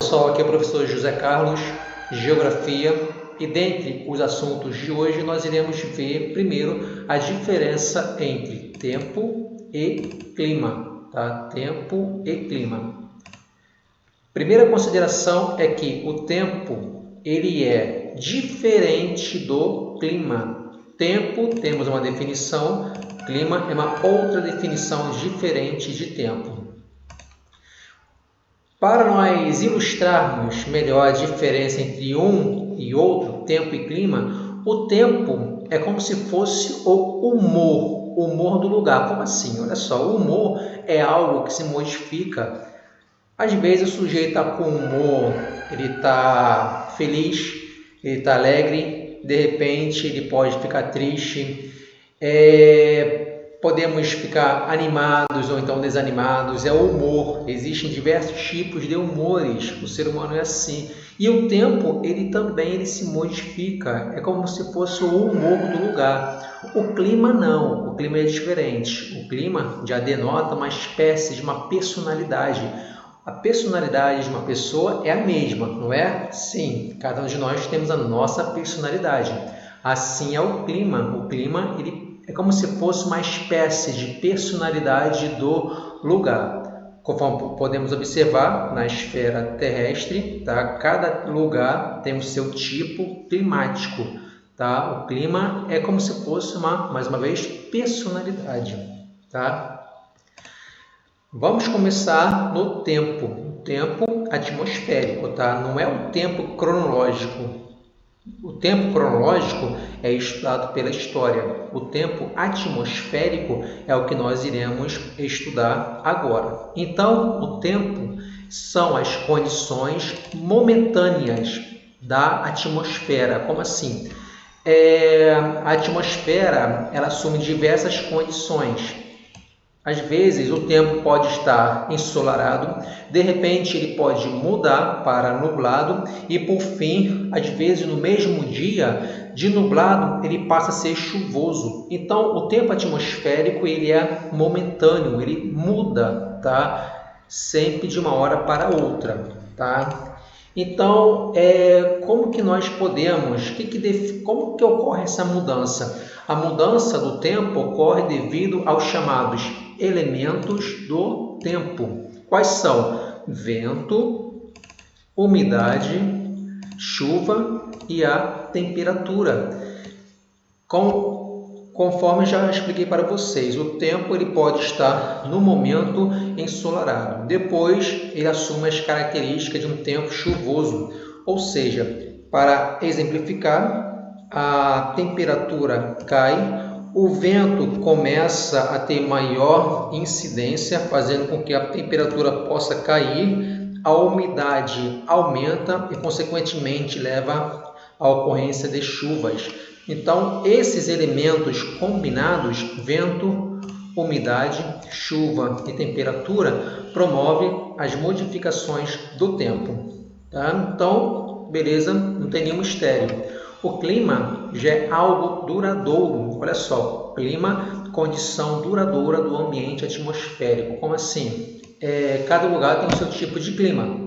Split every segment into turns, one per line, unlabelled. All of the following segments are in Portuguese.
pessoal, aqui é o professor José Carlos, Geografia, e dentre os assuntos de hoje nós iremos ver primeiro a diferença entre tempo e clima, tá? Tempo e clima. Primeira consideração é que o tempo ele é diferente do clima. Tempo, temos uma definição, clima é uma outra definição diferente de tempo. Para nós ilustrarmos melhor a diferença entre um e outro, tempo e clima, o tempo é como se fosse o humor do lugar. Como assim? Olha só, o humor é algo que se modifica. Às vezes o sujeito está com humor, ele está feliz, ele está alegre, de repente ele pode ficar triste, podemos ficar animados ou então desanimados, é o humor. Existem diversos tipos de humores, o ser humano é assim. E o tempo, ele também se modifica, é como se fosse o humor do lugar. O clima não, o clima é diferente. O clima já denota uma espécie de uma personalidade. A personalidade de uma pessoa é a mesma, não é? Sim, cada um de nós temos a nossa personalidade. Assim é o clima. O clima, ele é como se fosse uma espécie de personalidade do lugar. Conforme podemos observar na esfera terrestre, tá? Cada lugar tem o seu tipo climático. Tá? O clima é como se fosse mais uma vez, personalidade. Tá? Vamos começar no tempo. O tempo atmosférico, tá? Não é o tempo cronológico. O tempo cronológico é estudado pela história. O tempo atmosférico é o que nós iremos estudar agora. Então, o tempo são as condições momentâneas da atmosfera. Como assim? A atmosfera ela assume diversas condições. Às vezes o tempo pode estar ensolarado, de repente ele pode mudar para nublado e por fim, às vezes no mesmo dia, de nublado ele passa a ser chuvoso. Então o tempo atmosférico ele é momentâneo, ele muda, tá? Sempre de uma hora para outra, tá? Então, como que nós podemos, como que ocorre essa mudança? A mudança do tempo ocorre devido aos chamados elementos do tempo. Quais são? Vento, umidade, chuva e a temperatura. Conforme já expliquei para vocês, o tempo ele pode estar no momento ensolarado. Depois ele assume as características de um tempo chuvoso. Ou seja, para exemplificar, a temperatura cai, o vento começa a ter maior incidência, fazendo com que a temperatura possa cair, a umidade aumenta e, consequentemente, leva à ocorrência de chuvas. Então, esses elementos combinados, vento, umidade, chuva e temperatura, promovem as modificações do tempo. Tá? Então, beleza, não tem nenhum mistério. O clima já é algo duradouro. Olha só, clima, condição duradoura do ambiente atmosférico. Como assim? Cada lugar tem o seu tipo de clima.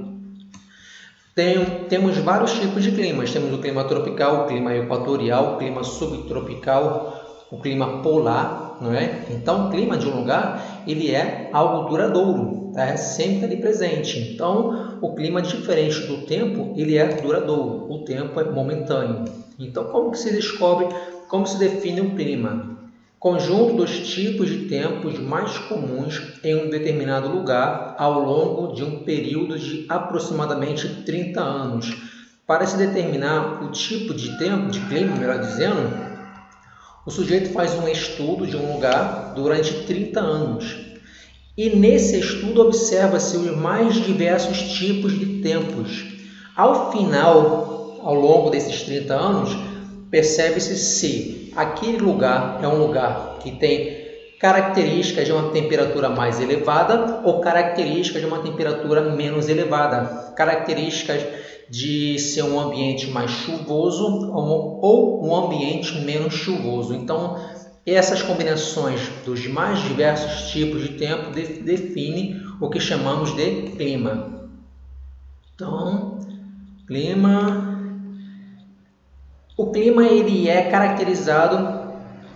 Temos vários tipos de climas. Temos o clima tropical, o clima equatorial, o clima subtropical, o clima polar, não é? Então, o clima de um lugar ele é algo duradouro, tá? É sempre ali presente. Então, o clima diferente do tempo ele é duradouro. O tempo é momentâneo. Então, como que se descobre, como se define um clima? Conjunto dos tipos de tempos mais comuns em um determinado lugar ao longo de um período de aproximadamente 30 anos. Para se determinar o tipo de tempo, de clima, melhor dizendo, o sujeito faz um estudo de um lugar durante 30 anos. E nesse estudo observa-se os mais diversos tipos de tempos. Ao final, ao longo desses 30 anos, percebe-se se aquele lugar é um lugar que tem características de uma temperatura mais elevada ou características de uma temperatura menos elevada, características de ser um ambiente mais chuvoso ou um ambiente menos chuvoso. Então, essas combinações dos mais diversos tipos de tempo definem o que chamamos de clima. Então, o clima ele é caracterizado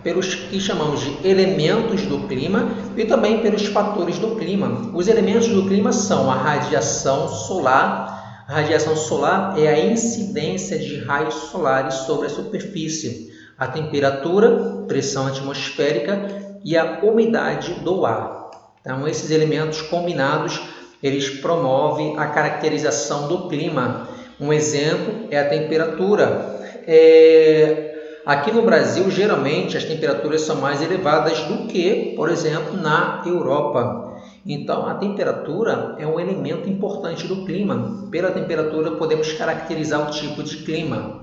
pelos que chamamos de elementos do clima e também pelos fatores do clima. Os elementos do clima são a radiação solar. A radiação solar é a incidência de raios solares sobre a superfície, a temperatura, pressão atmosférica e a umidade do ar. Então, esses elementos combinados, eles promovem a caracterização do clima. Um exemplo é a temperatura. Aqui no Brasil, geralmente, as temperaturas são mais elevadas do que, por exemplo, na Europa. Então, a temperatura é um elemento importante do clima. Pela temperatura, podemos caracterizar o tipo de clima.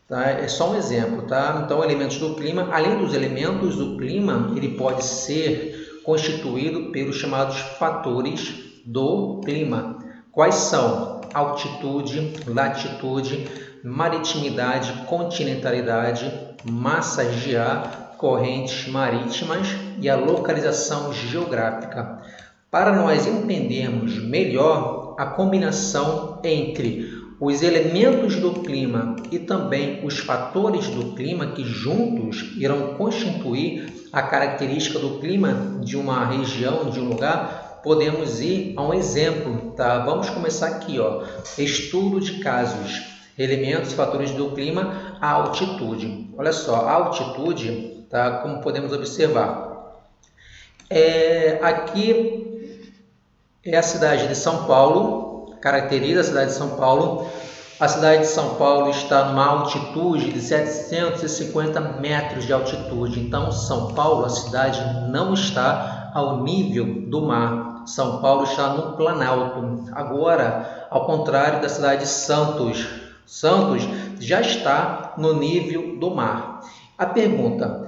Tá? É só um exemplo. Tá? Então, elementos do clima, além dos elementos do clima, ele pode ser constituído pelos chamados fatores do clima. Quais são? Altitude, latitude, maritimidade, continentalidade, massas de ar, correntes marítimas e a localização geográfica. Para nós entendermos melhor a combinação entre os elementos do clima e também os fatores do clima que juntos irão constituir a característica do clima de uma região, de um lugar, podemos ir a um exemplo. Tá? Vamos começar aqui. Estudo de casos. Elementos, fatores do clima, a altitude. Olha só, a altitude, tá? Como podemos observar, aqui é a cidade de São Paulo, caracteriza a cidade de São Paulo. A cidade de São Paulo está numa altitude de 750 metros de altitude. Então, São Paulo, a cidade, não está ao nível do mar. São Paulo está no Planalto. Agora, ao contrário da cidade de Santos, Santos já está no nível do mar. A pergunta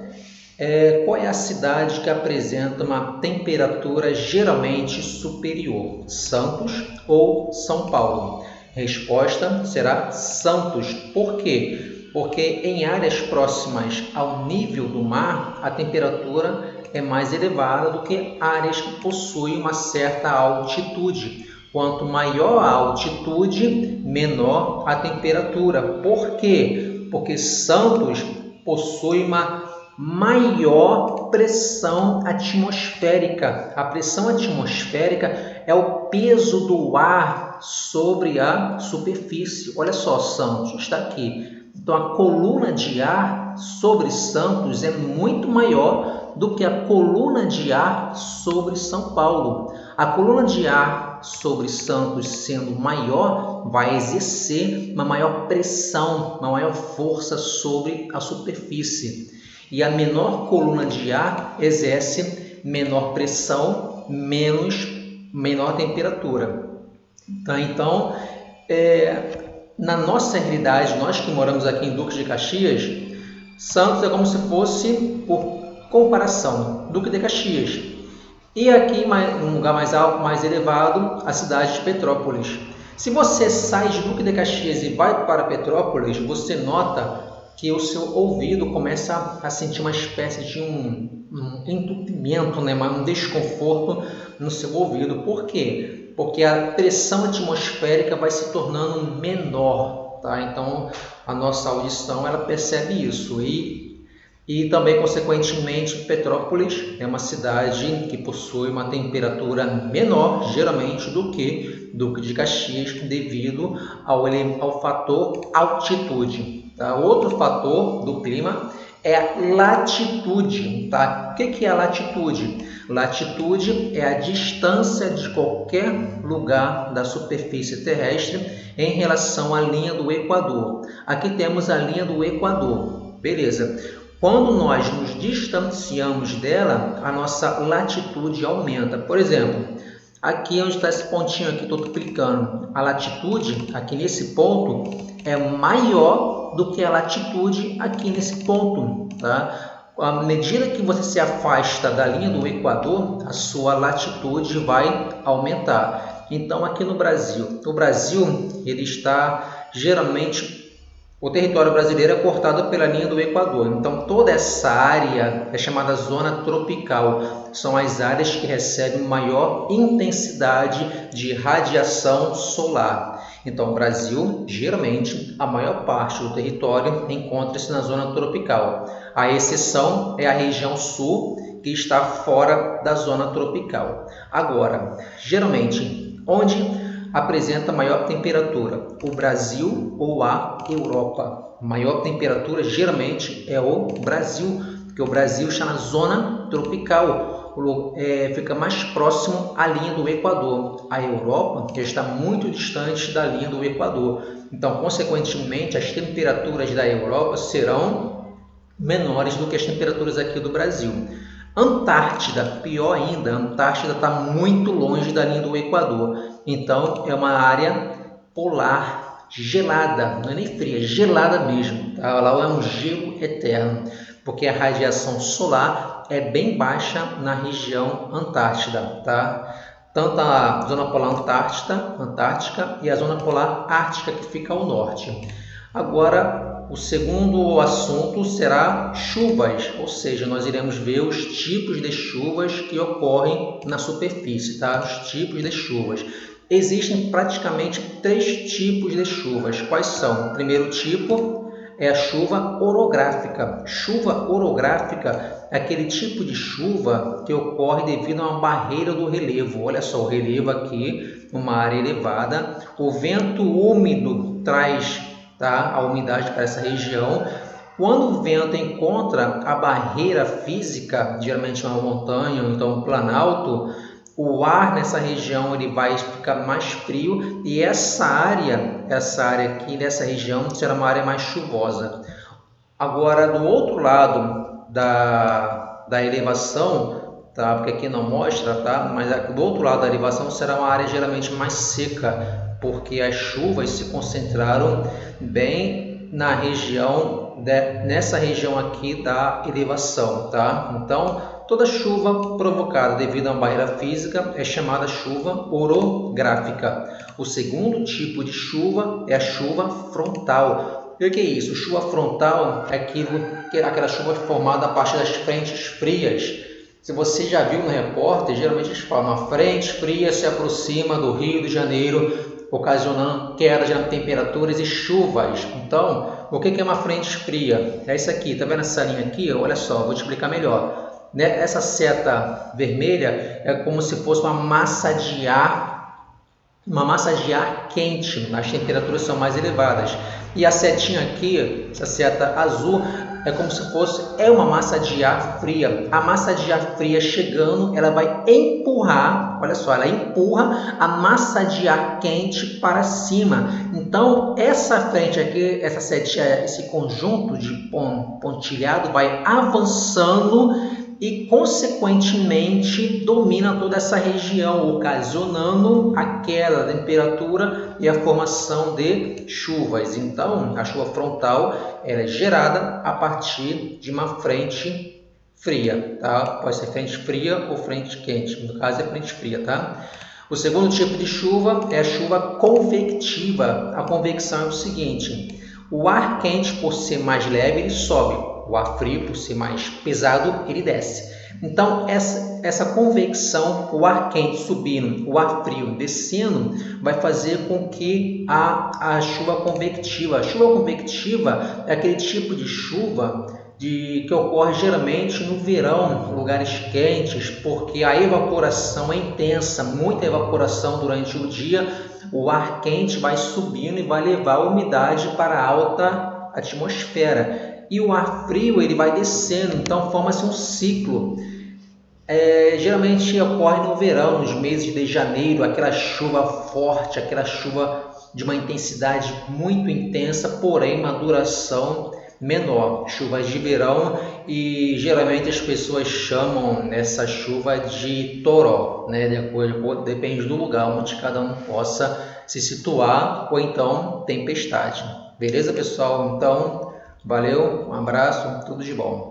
qual é a cidade que apresenta uma temperatura geralmente superior? Santos ou São Paulo? Resposta será Santos. Por quê? Porque em áreas próximas ao nível do mar, a temperatura é mais elevada do que áreas que possuem uma certa altitude. Quanto maior a altitude, menor a temperatura. Por quê? Porque Santos possui uma maior pressão atmosférica. A pressão atmosférica é o peso do ar sobre a superfície. Olha só, Santos está aqui. Então, a coluna de ar sobre Santos é muito maior do que a coluna de ar sobre São Paulo. A coluna de ar sobre Santos sendo maior, vai exercer uma maior pressão, uma maior força sobre a superfície. E a menor coluna de ar exerce menor pressão, menor temperatura. Tá? Então, na nossa realidade, nós que moramos aqui em Duque de Caxias, Santos é como se fosse, por comparação, Duque de Caxias. E aqui, um lugar mais alto, mais elevado, a cidade de Petrópolis. Se você sai de Duque de Caxias e vai para Petrópolis, você nota que o seu ouvido começa a sentir uma espécie de um entupimento, né? Um desconforto no seu ouvido. Por quê? Porque a pressão atmosférica vai se tornando menor. Tá? Então, a nossa audição ela percebe isso. E também, consequentemente, Petrópolis é uma cidade que possui uma temperatura menor, geralmente, do que Duque de Caxias, devido ao fator altitude. Tá? Outro fator do clima é a latitude. Tá? O que é a latitude? Latitude é a distância de qualquer lugar da superfície terrestre em relação à linha do Equador. Aqui temos a linha do Equador. Beleza. Quando nós nos distanciamos dela, a nossa latitude aumenta. Por exemplo, aqui onde está esse pontinho aqui, estou clicando, a latitude aqui nesse ponto é maior do que a latitude aqui nesse ponto. Tá? À medida que você se afasta da linha do Equador, a sua latitude vai aumentar. Então, aqui no Brasil, ele está geralmente... O território brasileiro é cortado pela linha do Equador. Então, toda essa área é chamada zona tropical. São as áreas que recebem maior intensidade de radiação solar. Então, o Brasil, geralmente, a maior parte do território encontra-se na zona tropical. A exceção é a região sul, que está fora da zona tropical. Agora, geralmente, onde apresenta maior temperatura? O Brasil ou a Europa? Maior temperatura, geralmente, é o Brasil, porque o Brasil está na zona tropical. Fica mais próximo à linha do Equador. A Europa já está muito distante da linha do Equador. Então, consequentemente, as temperaturas da Europa serão menores do que as temperaturas aqui do Brasil. Antártida, pior ainda, a Antártida está muito longe da linha do Equador. Então, é uma área polar gelada, não é nem fria, é gelada mesmo. Tá? Lá é um gelo eterno, porque a radiação solar é bem baixa na região Antártida, tá? Tanto a zona polar Antártica e a zona polar Ártica, que fica ao norte. Agora, o segundo assunto será chuvas, ou seja, nós iremos ver os tipos de chuvas que ocorrem na superfície, tá? Os tipos de chuvas. Existem praticamente 3 tipos de chuvas. Quais são? O primeiro tipo é a chuva orográfica. Chuva orográfica é aquele tipo de chuva que ocorre devido a uma barreira do relevo. Olha só, o relevo aqui, uma área elevada. O vento úmido traz, tá, a umidade para essa região. Quando o vento encontra a barreira física, geralmente uma montanha ou então um planalto, o ar nessa região ele vai ficar mais frio e essa área aqui dessa região será uma área mais chuvosa. Agora, do outro lado da elevação, tá? Porque aqui não mostra, tá? Mas do outro lado da elevação será uma área geralmente mais seca, porque as chuvas se concentraram bem na região, nessa região aqui da elevação, tá? Então, toda chuva provocada devido a uma barreira física é chamada chuva orográfica. O segundo tipo de chuva é a chuva frontal. E o que é isso? Chuva frontal é aquela chuva formada a partir das frentes frias. Se você já viu no repórter, geralmente eles falam uma frente fria se aproxima do Rio de Janeiro, ocasionando quedas de temperaturas e chuvas. Então, o que é uma frente fria? É isso aqui, tá vendo essa linha aqui? Olha só, vou te explicar melhor. Essa seta vermelha é como se fosse uma massa de ar quente, as temperaturas são mais elevadas. E a setinha aqui, essa seta azul, é como se fosse uma massa de ar fria. A massa de ar fria chegando, ela vai empurrar, olha só, ela empurra a massa de ar quente para cima. Então, essa frente aqui, essa setinha, esse conjunto de pontilhado vai avançando e, consequentemente, domina toda essa região, ocasionando a queda da temperatura e a formação de chuvas. Então, a chuva frontal ela é gerada a partir de uma frente fria, tá? Pode ser frente fria ou frente quente, no caso é frente fria, tá? O segundo tipo de chuva é a chuva convectiva. A convecção é o seguinte: o ar quente, por ser mais leve, ele sobe. O ar frio, por ser mais pesado, ele desce. Então, essa convecção, o ar quente subindo, o ar frio descendo, vai fazer com que a chuva convectiva. A chuva convectiva é aquele tipo de chuva que ocorre geralmente no verão, em lugares quentes, porque a evaporação é intensa, muita evaporação durante o dia. O ar quente vai subindo e vai levar a umidade para a alta atmosfera. E o ar frio ele vai descendo, então forma-se um ciclo. Geralmente ocorre no verão, nos meses de janeiro, aquela chuva forte, aquela chuva de uma intensidade muito intensa, porém uma duração menor. Chuvas de verão, e geralmente as pessoas chamam essa chuva de toró, né? Depende do lugar onde cada um possa se situar, ou então tempestade. Beleza, pessoal? Então, valeu, um abraço, tudo de bom.